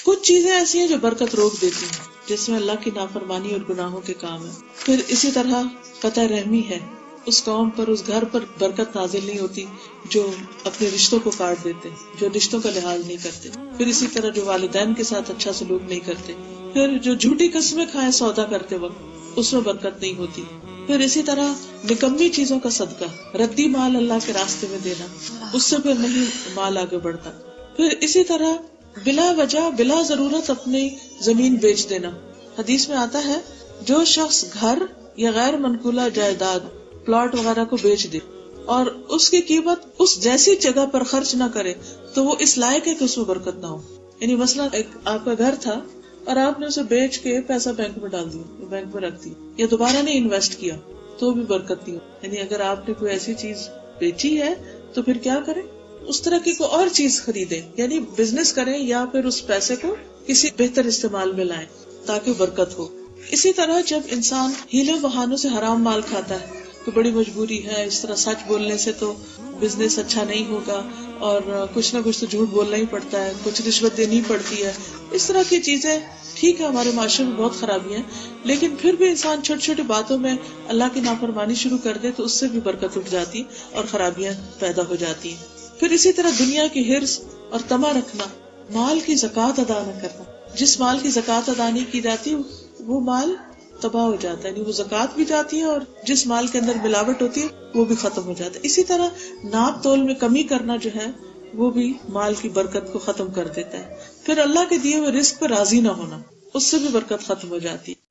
کچھ چیزیں ایسی ہیں جو برکت روک دیتی ہیں، جس میں اللہ کی نافرمانی اور گناہوں کے کام ہے. پھر اسی طرح قطع رحمی ہے، اس قوم پر، اس گھر پر برکت نازل نہیں ہوتی جو اپنے رشتوں کو کاٹ دیتے، جو رشتوں کا لحاظ نہیں کرتے. پھر اسی طرح جو والدین کے ساتھ اچھا سلوک نہیں کرتے. پھر جو جھوٹی قسمیں کھائیں سودا کرتے وقت، اس میں برکت نہیں ہوتی. پھر اسی طرح نکمی چیزوں کا صدقہ، ردی مال اللہ کے راستے میں دینا، اس سے پھر نہیں مال آگے بڑھتا. پھر اسی طرح بلا وجہ بلا ضرورت اپنی زمین بیچ دینا. حدیث میں آتا ہے جو شخص گھر یا غیر منقولہ جائیداد، پلاٹ وغیرہ کو بیچ دے اور اس کی قیمت اس جیسی جگہ پر خرچ نہ کرے تو وہ اس لائق ہے کہ اس میں برکت نہ ہو. یعنی مثلا ایک آپ کا گھر تھا اور آپ نے اسے بیچ کے پیسہ بینک میں ڈال دیا، بینک میں رکھ دیا، یا دوبارہ نہیں انویسٹ کیا تو بھی برکت نہیں ہو. یعنی اگر آپ نے کوئی ایسی چیز بیچی ہے تو پھر کیا کریں، اس طرح کی کوئی اور چیز خریدیں، یعنی بزنس کریں یا پھر اس پیسے کو کسی بہتر استعمال میں لائیں تاکہ برکت ہو. اسی طرح جب انسان ہیلے بہانوں سے حرام مال کھاتا ہے تو بڑی مجبوری ہے، اس طرح سچ بولنے سے تو بزنس اچھا نہیں ہوگا اور کچھ نہ کچھ تو جھوٹ بولنا ہی پڑتا ہے، کچھ رشوت دینی پڑتی ہے، اس طرح کی چیزیں ٹھیک ہے ہمارے معاشرے میں بہت خرابی ہیں. لیکن پھر بھی انسان چھوٹی چھوٹی باتوں میں اللہ کی نافرمانی شروع کر دے تو اس سے بھی برکت اٹھ جاتی اور خرابیاں پیدا ہو جاتی ہیں. پھر اسی طرح دنیا کی حرص اور طمع رکھنا، مال کی زکوٰۃ ادا نہ کرنا. جس مال کی زکوٰۃ ادا نہیں کی جاتی وہ مال تباہ ہو جاتا ہے، یعنی وہ زکوٰۃ بھی جاتی ہے اور جس مال کے اندر ملاوٹ ہوتی ہے وہ بھی ختم ہو جاتا ہے. اسی طرح ناپ تول میں کمی کرنا جو ہے وہ بھی مال کی برکت کو ختم کر دیتا ہے. پھر اللہ کے دیے ہوئے رزق پر راضی نہ ہونا، اس سے بھی برکت ختم ہو جاتی ہے.